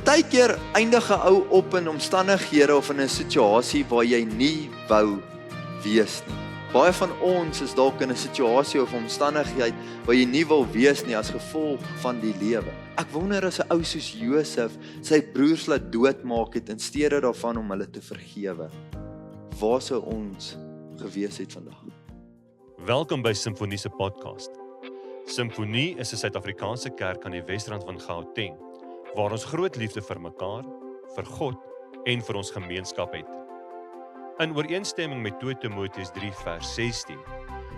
Partykeer eindig 'n ou op in omstandighede of in 'n situasie waar jy nie wou wees nie. Baie van ons is dalk in 'n situasie of omstandigheid waar jy nie wil wees nie as gevolg van die lewe. Ek wonder as 'n ou soos Josef sy broers laat doodmaak het in steede daarvan om hulle te vergewe. Waar sou ons gewees het vandag? Welkom by Simfonie se podcast. Simfonie is 'n Suid-Afrikaanse kerk aan die Wesrand van Gauteng, waar ons groot liefde vir mekaar, vir God en vir ons gemeenskap het. In ooreenstemming met 2 Timoteus 3 vers 16,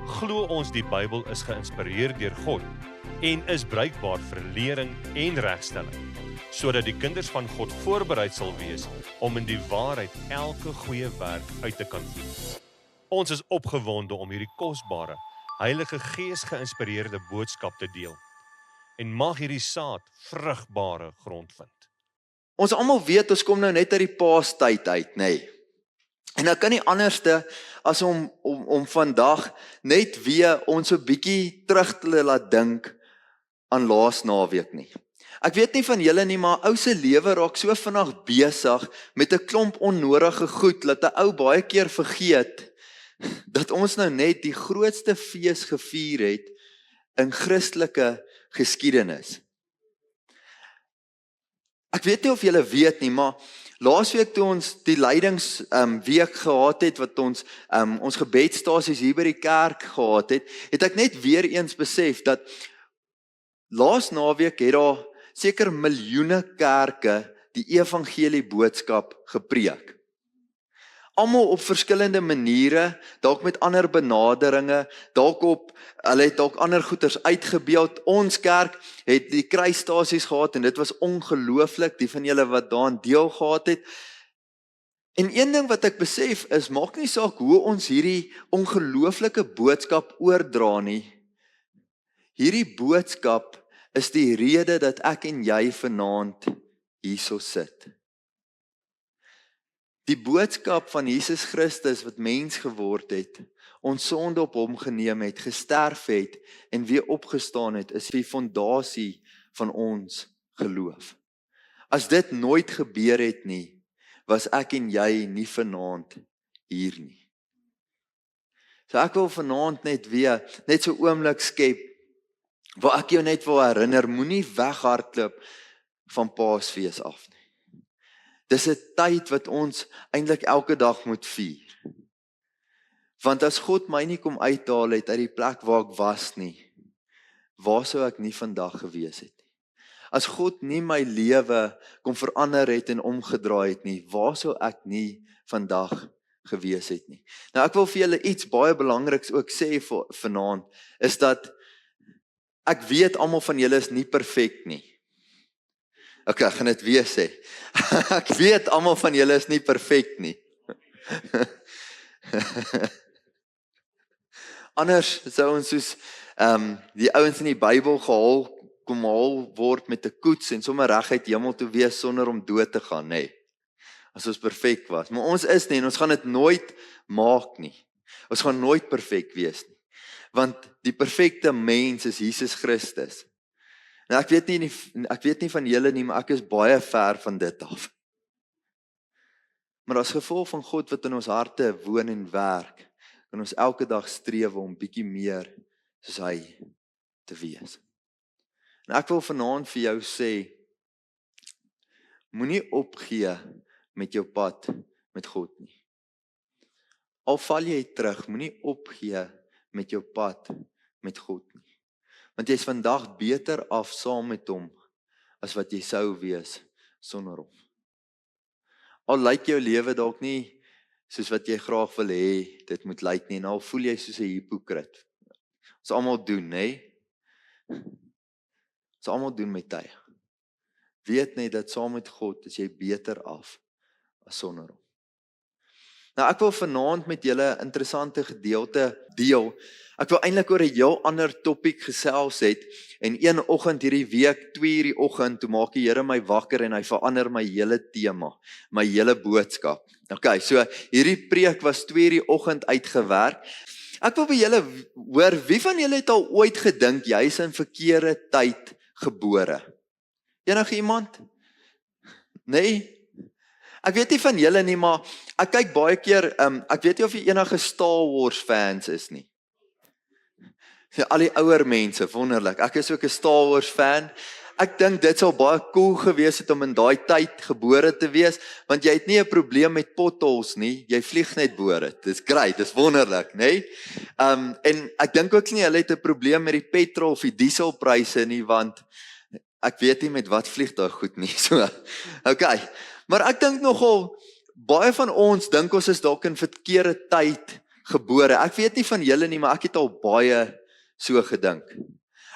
glo ons die Bybel is geïnspireer deur God en is bruikbaar vir lering en regstelling, sodat die kinders van God voorbereid sal wees om in die waarheid elke goeie werk uit te kan voer. Ons is opgewonde om hierdie kosbare, Heilige Gees geïnspireerde boodskap te deel en mag hierdie saad vrugbare grond vind. Ons almal weet ons kom nou net uit die Paastyd uit, nê? En ek kan nie anderste as om vandag net weer ons 'n bietjie terug te laat dink aan laas naweek nie. Ek weet nie van julle nie, maar ou se lewe raak so vinnig besig met 'n klomp onnodige goed dat 'n ou baie keer vergeet dat ons nou net die grootste fees gevier het in Christelike geskiedenis. Ek weet nie of julle weet nie, maar laasweek toe ons die leidingsweek gehad het, wat ons gebedsstasies hier by die kerk gehad het, het ek net weer eens besef dat laas naweek het daar seker miljoene kerke die evangelie boodskap gepreek. Almal op verskillende maniere, dalk met ander benaderinge, hulle het dalk ander goeters uitgebeeld. Ons kerk het die kruisstasies gehad en dit was ongelooflik, die van julle wat daaraan deel gehad het. En een ding wat ek besef is, maak nie saak hoe ons hierdie ongelooflike boodskap oordra nie. Hierdie boodskap is die rede dat ek en jy vanaand hierso sit. Die boodskap van Jesus Christus wat mens geword het, ons sonde op hom geneem het, gesterf het en weer opgestaan het, is die fondasie van ons geloof. As dit nooit gebeur het nie, was ek en jy nie vanaand hier nie. So ek wil vanaand net so oomblik skep, waar ek jou net wil herinner, moenie weghardloop van Paasfees af nie. Dis 'n tyd wat ons eintlik elke dag moet vier. Want as God my nie kom uithaal het uit die plek waar ek was nie, waar sou ek nie vandag gewees het nie? As God nie my lewe kom verander het en omgedraai het nie, waar sou ek nie vandag gewees het nie? Nou ek wil vir julle iets baie belangriks ook sê vanaand, is dat ek weet almal van julle is nie perfek nie. Ok, ek gaan dit weer sê. Ek weet almal van julle is nie perfek nie. Anders sou ons soos die ouens in die Bybel kom haal word met 'n koets en sommer reguit hemel toe wees sonder om dood te gaan, nê. As ons perfek was. Maar ons is nie en ons gaan dit nooit maak nie. Ons gaan nooit perfek wees nie. Want die perfekte mens is Jesus Christus. Nou ek weet nie van julle nie, maar ek is baie ver van dit af. Maar as gevolg van God wat in ons harte woon en werk, kan ons elke dag streef om bietjie meer soos hy te wees. En ek wil vanaand vir jou sê, moenie opgee met jou pad met God nie. Al val jy terug, moenie opgee met jou pad met God nie. Want jy is vandag beter af saam met hom as wat jy sou wees sonder hom. Al lyk jou lewe dalk nie soos wat jy graag wil hê dit moet lyk nie, en al voel jy soos 'n hipokrit. Ons almal doen, nê? Ons almal doen met tye. Weet net dat saam met God is jy beter af as sonder hom. Nou ek wil vanaand met julle 'n interessante gedeelte deel. Ek wil eintlik oor 'n heel ander topik gesels het, en een oggend hierdie week, 2:00 die oggend, toe maak die Here my wakker en hy verander my hele tema, my hele boodskap. Okay, so hierdie preek was 2:00 die oggend uitgewerk. Ek wil by julle hoor, wie van julle het al ooit gedink jy is in verkeerde tyd gebore? Enige iemand? Nee? Ek weet nie van julle nie, maar ek kyk baie keer, ek weet nie of jy enige Star Wars fans is nie. Ja, al die ouer mense, wonderlik. Ek is ook 'n Star Wars fan. Ek dink dit sou baie cool gewees het om in daai tyd gebore te wees, want jy het nie 'n probleem met potholes nie. Jy vlieg net bo dit. Dis great, dis wonderlik, nê? En ek dink ook nie hulle het 'n probleem met die petrol of die dieselpryse nie, want ek weet nie met wat vlieg daai goed nie. So, okay. Maar ek dink nogal baie van ons dink ons is dalk in verkeerde tyd gebore. Ek weet nie van julle nie, maar ek het al baie so gedink.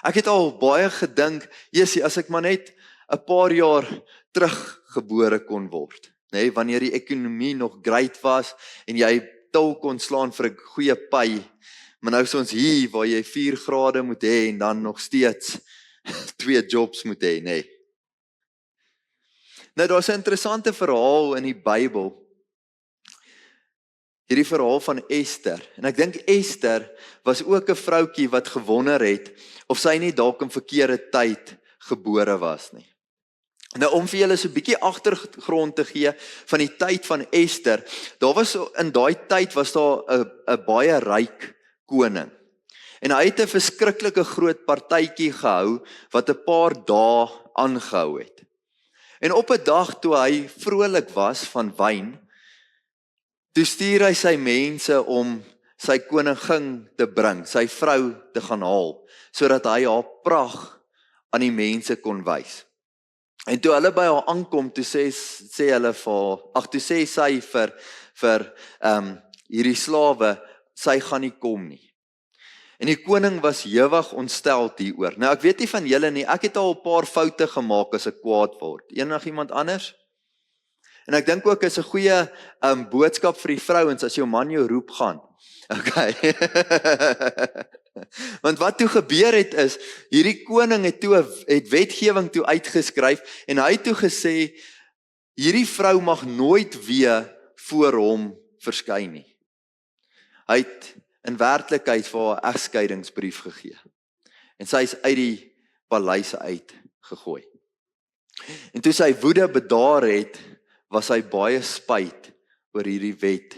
Ek het al baie gedink, Jessie, as ek maar net 'n paar jaar terug gebore kon word, nê, wanneer die ekonomie nog great was en jy tul kon slaan vir 'n goeie pay, maar nou is ons hier waar jy 4 grade moet hê en dan nog steeds 2 jobs moet hê, nê. Nou daar's 'n interessante verhaal in die Bybel. Hierdie verhaal van Esther. En ek dink Esther was ook 'n vroutjie wat gewonder het of sy nie dalk in verkeerde tyd gebore was nie. Nou om vir julle so 'n bietjie agtergrond te gee van die tyd van Esther, in daai tyd was daar 'n baie ryk koning. En hy het 'n verskriklike groot partytjie gehou wat 'n paar dae aangehou het. En op 'n dag toe hy vrolik was van wyn, toe stuur hy sy mense om sy koningin te bring, sy vrou te gaan haal, sodat hy haar pragt aan die mense kon wys. En toe hulle by haar aankom, toe sê sy vir hierdie slawe, sy gaan nie kom nie. En die koning was ewig ontsteld hieroor. Nou ek weet nie van julle nie, ek het al 'n paar foute gemaak as ek kwaad word. Enigiemand anders? En ek dink ook is 'n goeie boodskap vir die vrouens as jou man jou roep gaan. Okay. Want wat toe gebeur het is, hierdie koning het wetgewing toe uitgeskryf en hy het toe gesê, hierdie vrou mag nooit weer voor hom verskyn nie. Hy het in werklikheid vir haar 'n egskeidingsbrief gegee. En sy is uit die paleis uit gegooi. En toe sy woede bedaar het, was hy baie spyt oor hierdie wet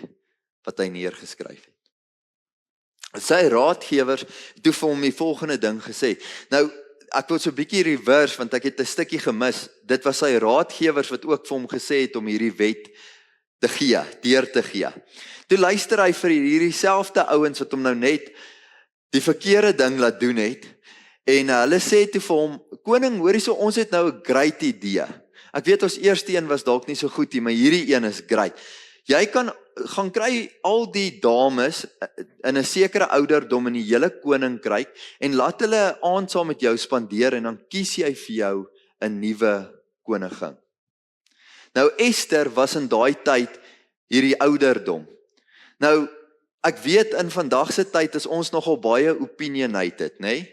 wat hy neergeskryf het. Sy raadgewers het toe vir hom die volgende ding gesê. Nou, ek wil so 'n bietjie reverse, want ek het 'n stukkie gemis. Dit was sy raadgewers wat ook vir hom gesê het om hierdie wet deur te gee. Toe luister hy vir hierdie selfde ouens wat hom nou net die verkeerde ding laat doen het, en hulle sê toe vir hom, koning, hoor hierso, ons het nou 'n great idee. Ek weet ons eerste een was dalk nie so goed nie, maar hierdie een is great. Jy kan gaan kry al die dames in 'n sekere ouderdom in die hele koninkryk en laat hulle 'n aand saam met jou spandeer en dan kies jy vir jou 'n nuwe koningin. Nou Esther was in daai tyd hierdie ouderdom. Nou ek weet in vandag se tyd is ons nogal baie opinionated, nê?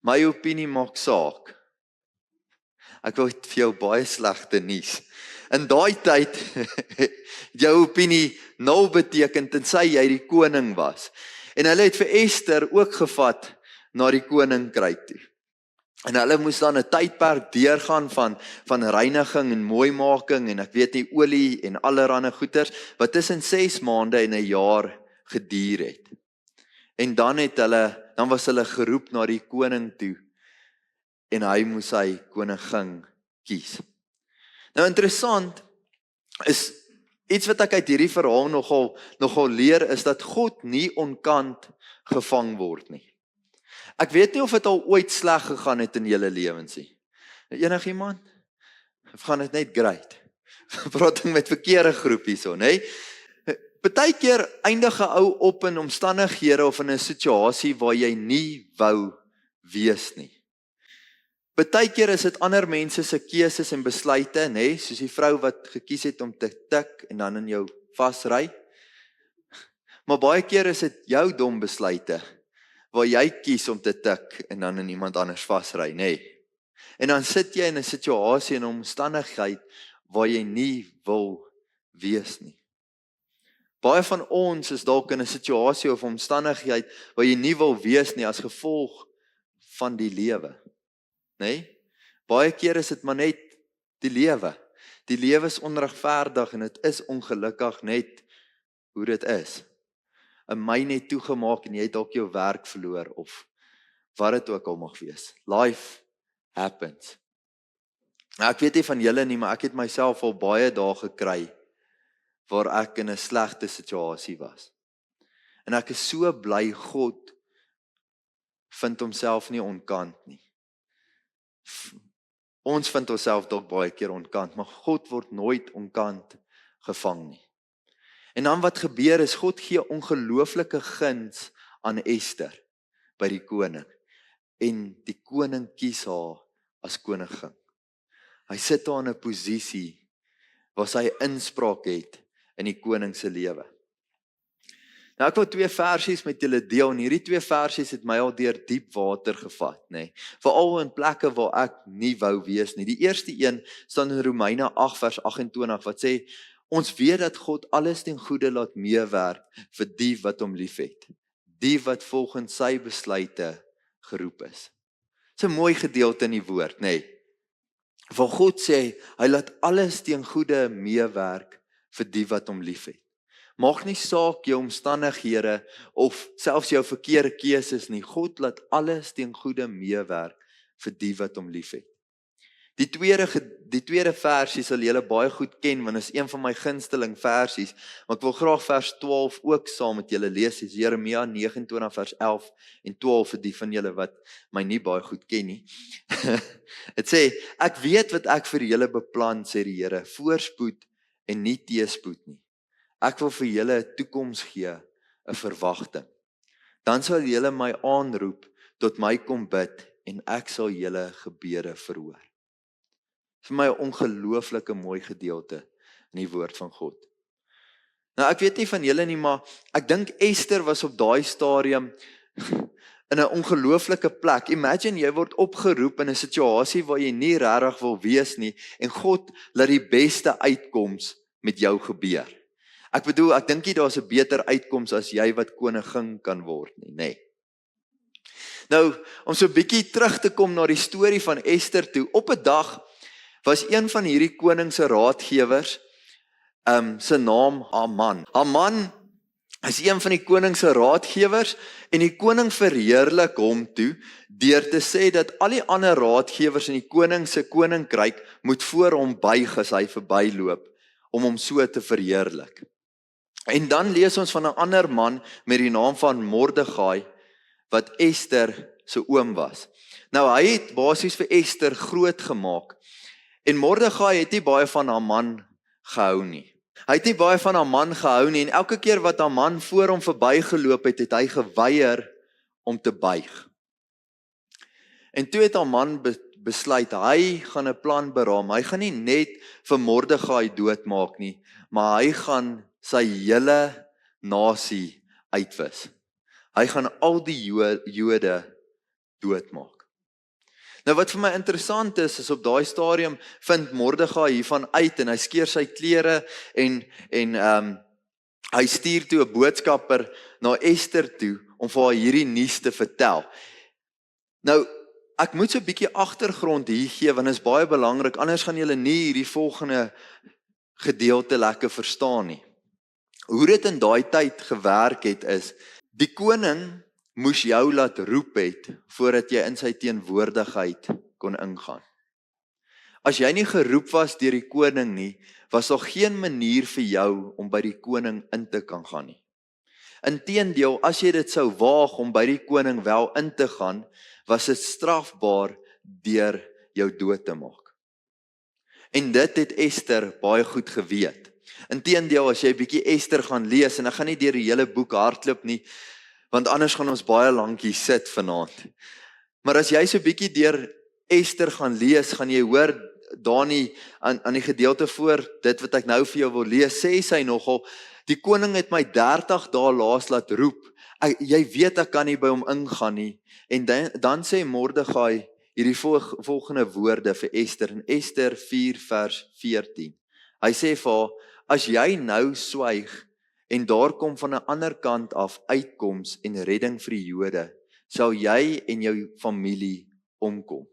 My opinie maak saak. Ek wil vir jou baie slegte nuus. In daai tyd het jou opinie 0 beteken tensy jy die koning was. En hulle het vir Esther ook gevat na die koninkryk toe. En hulle moes dan 'n tydperk deurgaan van reiniging en mooimaking en ek weet nie olie en allerlei goeders wat tussen 6 maande en 'n jaar geduur het. En dan was hulle geroep na die koning toe en hy moes sy koningin kies. Nou interessant is iets wat ek uit hierdie verhaal nogal leer is dat God nie onkant gevang word nie. Ek weet nie of dit al ooit sleg gegaan het in julle lewens nie. Enigiemand? Of gaan dit net great? Praat met verkeerde groep hierso, nê? Partykeer eindig 'n ou op in omstandighede of in 'n situasie waar jy nie wou wees nie. Partykeer is dit ander mense se keuses en besluite, nê, soos die vrou wat gekies het om te tik en dan in jou vasry. Maar baie keer is dit jou dom besluite waar jy kies om te tik en dan in iemand anders vasry, nê. En dan sit jy in 'n situasie en 'n omstandigheid waar jy nie wil wees nie. Baie van ons is dalk in 'n situasie of omstandigheid waar jy nie wil wees nie as gevolg van die lewe. Nee? Baie keer is dit maar net die lewe. Die lewe is onregverdig en dit is ongelukkig net hoe dit is. 'n myn net toegemaak en jy het dalk jou werk verloor of wat dit ook al mag wees. Life happens. Nou, ek weet nie van julle nie, maar ek het myself al baie dae gekry waar ek in 'n slegte situasie was. En ek is so bly God vind homself nie onkant nie. Ons vind onsself dalk baie keer onkant, maar God word nooit onkant gevang nie. En dan wat gebeur is, God gee ongelooflike guns aan Ester by die koning. En die koning kies haar as koningin. Hy sit haar in 'n posisie waar sy inspraak het in die koning se lewe. Nou ek wil 2 versies met julle deel en hierdie 2 versies het my al deur diep water gevat, nê. Veral in plekke waar ek nie wou wees nie. Die eerste een staan in Romeine 8 vers 28 wat sê ons weet dat God alles ten goeie laat meewerk vir die wat hom liefhet. Die wat volgens sy besluite geroep is. Dis 'n mooi gedeelte in die woord, nê. Waar God sê hy laat alles ten goeie meewerk vir die wat hom liefhet. Maak nie saak jou omstandighede of selfs jou verkeerde keuses nie. God laat alles ten goeie meewerk vir die wat hom liefhet. Die tweede versie sal julle baie goed ken want is een van my gunsteling versies, maar ek wil graag vers 12 ook saam met julle lees. Dis Jeremia 29 vers 11 en 12 vir die van julle wat my nie baie goed ken nie. Dit sê ek weet wat ek vir julle beplan, sê die Here, voorspoed en nie teëspoed nie. Ek wil vir julle 'n toekoms gee, 'n verwagting. Dan sal julle my aanroep, tot my kom bid en ek sal julle gebede verhoor. Vir my 'n ongelooflike mooi gedeelte in die woord van God. Nou ek weet nie van julle nie, maar ek dink Ester was op daai stadium in 'n ongelooflike plek. Imagine jy word opgeroep in 'n situasie waar jy nie regtig wil wees nie en God laat die beste uitkoms met jou gebeur. Ek bedoel, ek dink nie daar's 'n beter uitkoms as jy wat koningin kan word nie, nê. Nou, om so 'n bietjie terug te kom na die storie van Ester toe. Op 'n dag was een van hierdie koning se raadgewers, sy naam Haman. Haman is een van die koning se raadgewers en die koning verheerlik hom toe deur te sê dat al die ander raadgewers in die koning se koninkryk moet voor hom buig as hy verbyloop om hom so te verheerlik. En dan lees ons van 'n ander man met die naam van Mordegai wat Ester se oom was. Nou hy het basies vir Ester groot gemaak. En Mordegai het nie baie van Haman gehou nie. Hy het nie baie van Haman gehou nie en elke keer wat Haman voor hom verbygeloop het, het hy geweier om te buig. En toe het Haman besluit, hy gaan 'n plan beraam. Hy gaan nie net vir Mordegai doodmaak nie, maar hy gaan sy hele nasie uitwis. Hy gaan al die Jode doodmaak. Nou wat vir my interessant is op daai stadium vind Mordegai hiervan uit en hy skeer sy klere en hy stuur toe 'n boodskapper na Ester toe om vir haar hierdie nuus te vertel. Nou, ek moet so 'n bietjie agtergrond hier gee want dit is baie belangrik, anders gaan julle nie hierdie volgende gedeelte lekker verstaan nie. Hoe dit in daai tyd gewerk het is, die koning moes jou laat roep het voordat jy in sy teenwoordigheid kon ingaan. As jy nie geroep was deur die koning nie, was daar geen manier vir jou om by die koning in te kan gaan nie. Inteendeel, as jy dit sou waag om by die koning wel in te gaan, was dit strafbaar deur jou dood te maak. En dit het Ester baie goed geweet. Inteendeel, as jy bietjie Ester gaan lees, en ek gaan nie deur die hele boek hardloop nie, want anders gaan ons baie lank hier sit vanaand. Maar as jy so bietjie deur Ester gaan lees, gaan jy hoor Dani aan die gedeelte voor, dit wat ek nou vir jou wil lees, sê sy nogal, die koning het my 30 dae laas laat roep, jy weet ek kan nie by hom ingaan nie, en dan sê Mordegai hierdie volgende woorde vir Ester, in Ester 4 vers 14, hy sê vir haar, as jy nou swyg, en daar kom van 'n ander kant af uitkoms en redding vir die Jode, sal jy en jou familie omkom.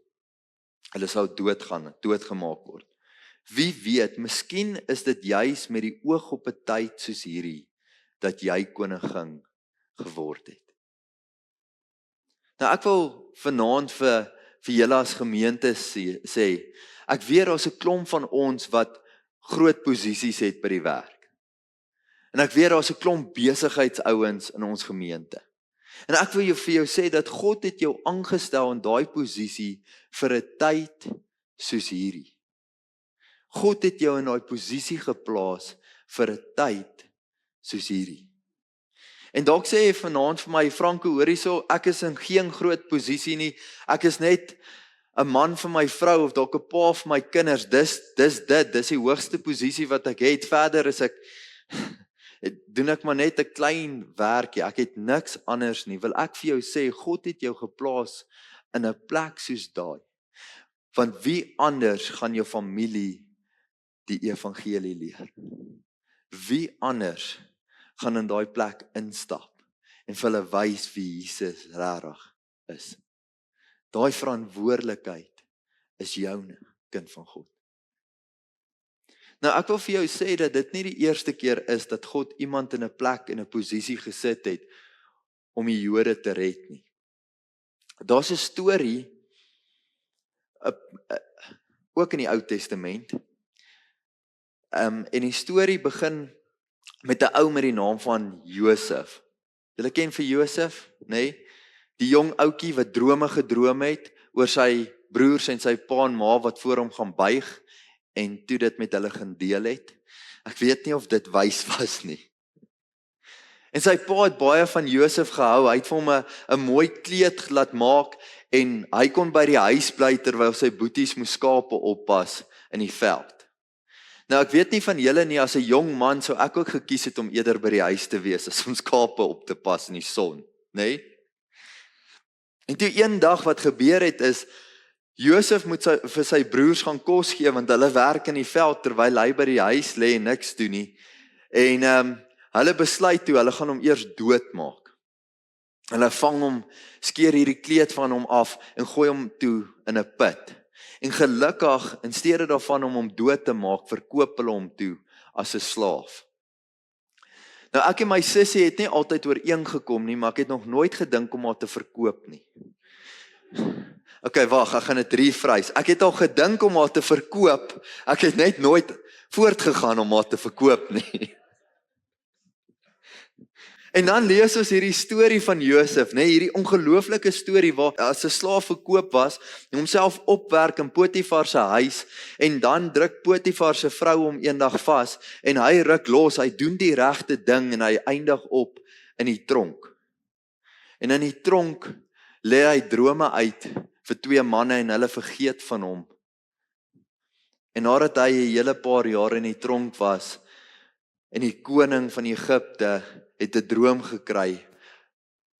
Hulle sal doodgemaak word. Wie weet, miskien is dit juis met die oog op 'n tyd soos hierdie dat jy koningin geword het. Nou ek wil vanaand vir julle as gemeente sê, ek weet daar's 'n klomp van ons wat groot posisies het by die werk. En ek weet daar's 'n klomp besigheidsouens in ons gemeente. En ek wil vir jou sê dat God het jou aangestel in daai posisie vir 'n tyd soos hierdie. God het jou in daai posisie geplaas vir 'n tyd soos hierdie. En dalk sê jy vanaand vir my, Franco, hoor hierso, ek is in geen groot posisie nie. Ek is net 'n man vir my vrou of dalk 'n pa vir my kinders. Dis die hoogste posisie wat ek het. Verder is doen ek maar net 'n klein werkie. Ek het niks anders nie. Wil ek vir jou sê, God het jou geplaas in 'n plek soos daai. Want wie anders gaan jou familie die evangelie leer? Wie anders gaan in daai plek instap en vir hulle wys wie Jesus regtig is? Daai verantwoordelikheid is joune, kind van God. Nou ek wil vir jou sê dat dit nie die eerste keer is dat God iemand in 'n plek en 'n posisie gesit het om die Jode te red nie. Daar's 'n storie ook in die Ou Testament. En die storie begin met 'n ou met die naam van Josef. Julle ken vir Josef, nê? Nee? Die jong ouetjie wat drome gedroom het oor sy broers en sy pa en ma wat voor hom gaan buig en toe dit met hulle gaan deel het. Ek weet nie of dit wys was nie. En sy pa het baie van Josef gehou. Hy het vir hom 'n mooi kleed laat maak en hy kon by die huis bly terwyl sy boeties moes skape oppas in die veld. Nou ek weet nie van julle nie, as 'n jong man sou ek ook gekies het om eerder by die huis te wees as om skape op te pas in die son, nê? Nee? En toe een dag wat gebeur het is, Josef moet vir sy broers gaan kos gee, want hulle werk in die veld terwyl hy by die huis lê en niks doen nie. En hulle besluit toe, hulle gaan hom eers doodmaak. Hulle vang hom, skeer hierdie kleed van hom af en gooi hom toe in 'n put. En gelukkig, in steede daarvan om hom dood te maak, verkoop hulle hom toe as 'n slaaf. Nou ek en my sussie het nie altyd ooreengekom nie, maar ek het nog nooit gedink om haar te verkoop nie. Okay, wag, ek gaan dit rephrase. Ek het al gedink om haar te verkoop, ek het net nooit voortgegaan om haar te verkoop nie. En dan lees ons hierdie storie van Josef, né? Hierdie ongelooflike storie waar as 'n slaaf verkoop was, homself opwerk in Potifar se huis en dan druk Potifar se vrou hom eendag vas en hy ruk los, hy doen die regte ding en hy eindig op in die tronk. En in die tronk lê hy drome uit vir 2 manne en hulle vergeet van hom. En nadat hy 'n hele paar jaar in die tronk was en die koning van Egipte het 'n droom gekry,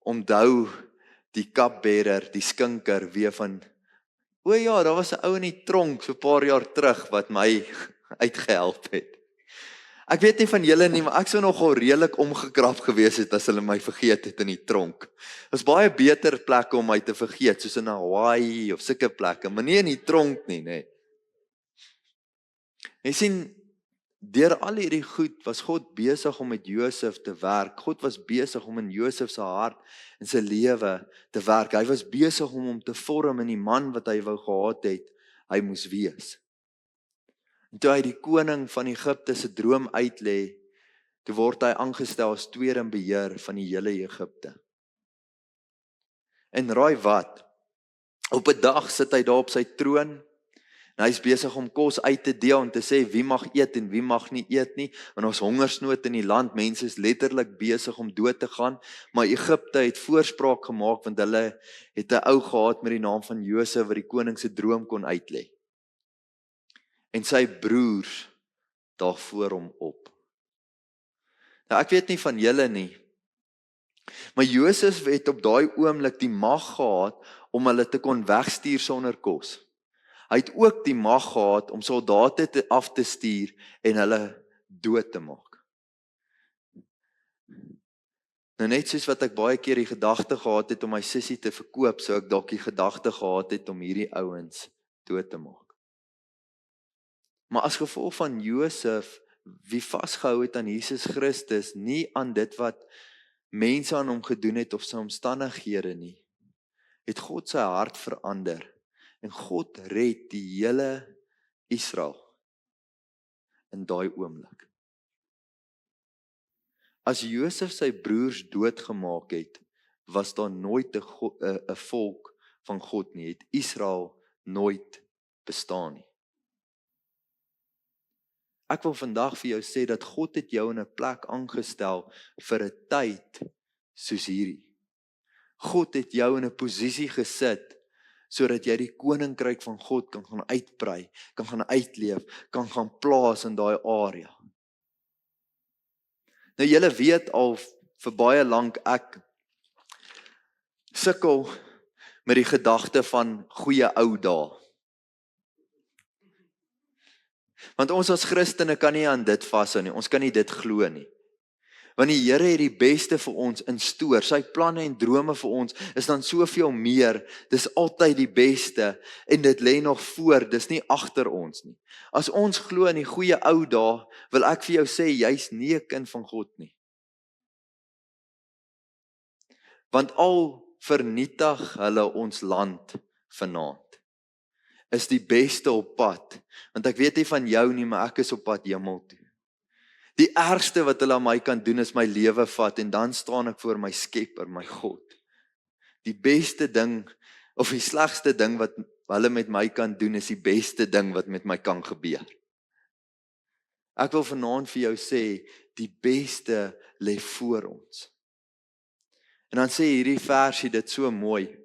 onthou die cupbearer, die skinker, weer van, o ja, daar was 'n ou in die tronk so 'n paar jaar terug wat my uitgehelp het. Ek weet nie van julle nie, maar ek sou nogal redelik omgekrap gewees het as hulle my vergeet het in die tronk. Daar's baie beter plekke om my te vergeet, soos in Hawaii of sulke plekke, maar nie in die tronk nie, nê. Jy sien, deur al hierdie goed was God besig om met Josef te werk. God was besig om in Josef se hart en sy lewe te werk. Hy was besig om hom te vorm in die man wat hy wou gehad het, hy moes wees. En toe hy die koning van Egipte se droom uitlê, toe word hy aangestel as tweede in beheer van die hele Egipte. En raai wat? Op 'n dag sit hy daar op sy troon, en hy is besig om kos uit te deel en te sê wie mag eet en wie mag nie eet nie, want ons hongersnood in die land, mense is letterlik besig om dood te gaan, maar Egipte het voorspraak gemaak, want hulle het 'n ou gehad met die naam van Josef, wat die koning se droom kon uitlê. En sy broers daag voor hom op. Nou ek weet nie van julle nie, maar Josef het op daai oomblik die mag gehad om hulle te kon wegstuur sonder kos. Hy het ook die mag gehad om soldate af te stuur en hulle dood te maak. Nou net soos wat ek baie keer die gedagte gehad het om my sussie te verkoop, sou ek dalk die gedagte gehad het om hierdie ouens dood te maak. Maar as gevolg van Josef, wie vasgehou het aan Jesus Christus, nie aan dit wat mense aan hom gedoen het of sy omstandighede nie, het God sy hart verander. En God red die hele Israel in daai oomblik. As Josef sy broers doodgemaak het, was daar nooit 'n volk van God nie, het Israel nooit bestaan nie. Ek wil vandag vir jou sê dat God het jou in 'n plek aangestel vir 'n tyd soos hierdie. God het jou in 'n posisie gesit sodat jy die koninkryk van God kan gaan uitbrei, kan gaan uitleef, kan gaan plaas in daai area. Nou julle weet al vir baie lank ek sukkel met die gedagte van goeie ou dae. Want ons as Christene kan nie aan dit vashou nie, ons kan nie dit glo nie. Want die Here het die beste vir ons in stoor, sy planne en drome vir ons is dan soveel meer, dis altyd die beste en dit lê nog voor, dis nie agter ons nie. As ons glo in die goeie ou dae, wil ek vir jou sê, jy's nie 'n kind van God nie. Want al vernietig hulle ons land vanaand, is die beste op pad, want ek weet nie van jou nie, maar ek is op pad hemel toe. Die ergste wat hulle aan my kan doen is my lewe vat en dan staan ek voor my Skepper, my God. Die beste ding of die slegste ding wat hulle met my kan doen is die beste ding wat met my kan gebeur. Ek wil vanaand vir jou sê, die beste lê voor ons. En dan sê hierdie versie dit so mooi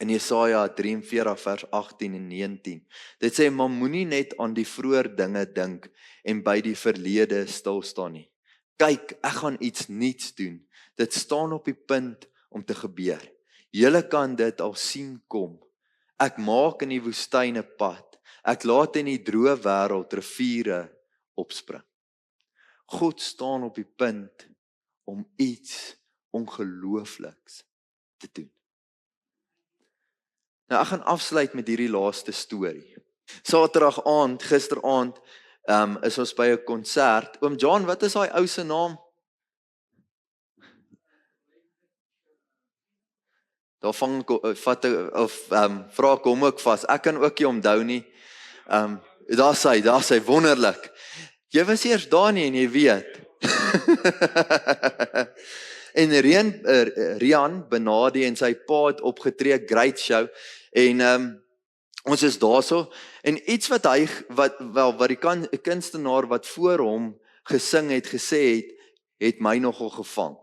in Jesaja 43 vers 18 en 19. Dit sê, maar moenie net aan die vroeë dinge dink en by die verlede stil staan nie. Kyk, ek gaan iets nuuts doen. Dit staan op die punt om te gebeur. Julle kan dit al sien kom. Ek maak in die woestyn 'n pad. Ek laat in die droë wêreld riviere opspring. God staan op die punt om iets ongeloofliks te doen. Nou ek gaan afsluit met hierdie laaste storie. Saterdag aand, gisteraand, is ons by 'n konsert. Oom John, wat is daai ou se naam? Daar vang vra ek hom ook vas. Ek kan ook nie onthou nie. Daar sy wonderlik. Jy was eers daar nie en jy weet. En Rian Benadi en sy pa het opgetree, great show. En ons is daarso en iets wat die kunstenaar wat voor hom gesing het gesê het my nogal gevang.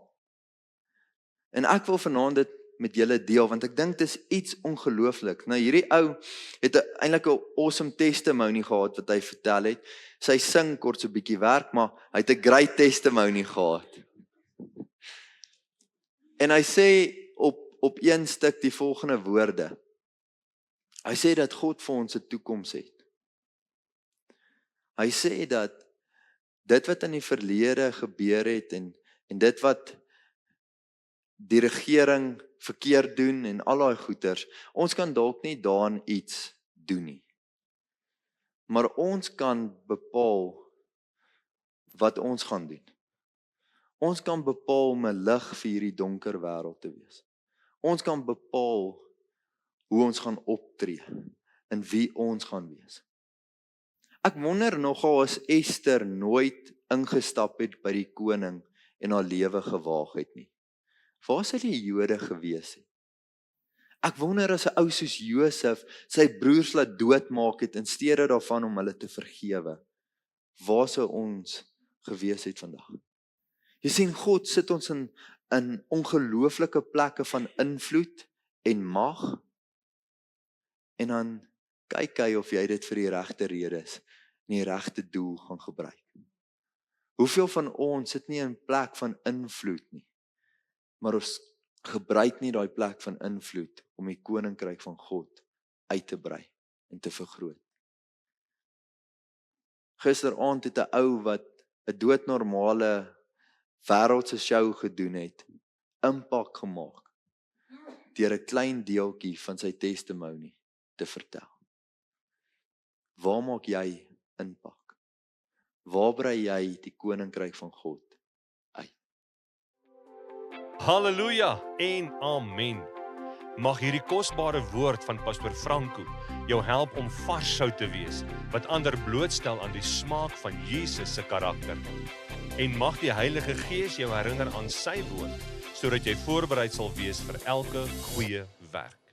En ek wil vanaand dit met julle deel want ek dink dit is iets ongelooflik. Nou hierdie ou het eintlik 'n awesome testimony gehad wat hy vertel het. Sy sing kort so 'n bietjie werk, maar hy het 'n great testimony gehad. En hy sê op een stuk die volgende woorde. Hy sê dat God vir ons 'n toekoms het. Hy sê dat dit wat in die verlede gebeur het en dit wat die regering verkeerd doen en al daai goeters, ons kan dalk nie daarin iets doen nie. Maar ons kan bepaal wat ons gaan doen. Ons kan bepaal om 'n lig vir hierdie donker wêreld te wees. Ons kan bepaal hoe ons gaan optree en wie ons gaan wees. Ek wonder nogal as Esther nooit ingestap het by die koning en haar lewe gewaag het nie. Waar sou die Jode gewees het? Ek wonder as 'n ou soos Josef sy broers laat doodmaak het in steede daarvan om hulle te vergewe. Waar sou ons gewees het vandag? Jy sien, God sit ons in ongelooflike plekke van invloed en mag. En dan kyk hy of jy dit vir die regte redes en die regte doel gaan gebruik. Hoeveel van ons sit nie in 'n plek van invloed nie, maar ons gebruik nie daai plek van invloed om die koninkryk van God uit te brei en te vergroot. Gisteraand het 'n ou wat 'n doodnormale wêreldse show gedoen het, impak gemaak deur 'n klein deeltjie van sy testimony te vertel. Waar maak jy inpak? Waar brei jy die koninkryk van God uit? Halleluja en amen. Mag hierdie kosbare woord van Pastor Franco jou help om vars sout te wees, wat ander blootstel aan die smaak van Jesus se karakter. En mag die Heilige Gees jou herinner aan sy woord, sodat jy voorbereid sal wees vir elke goeie werk.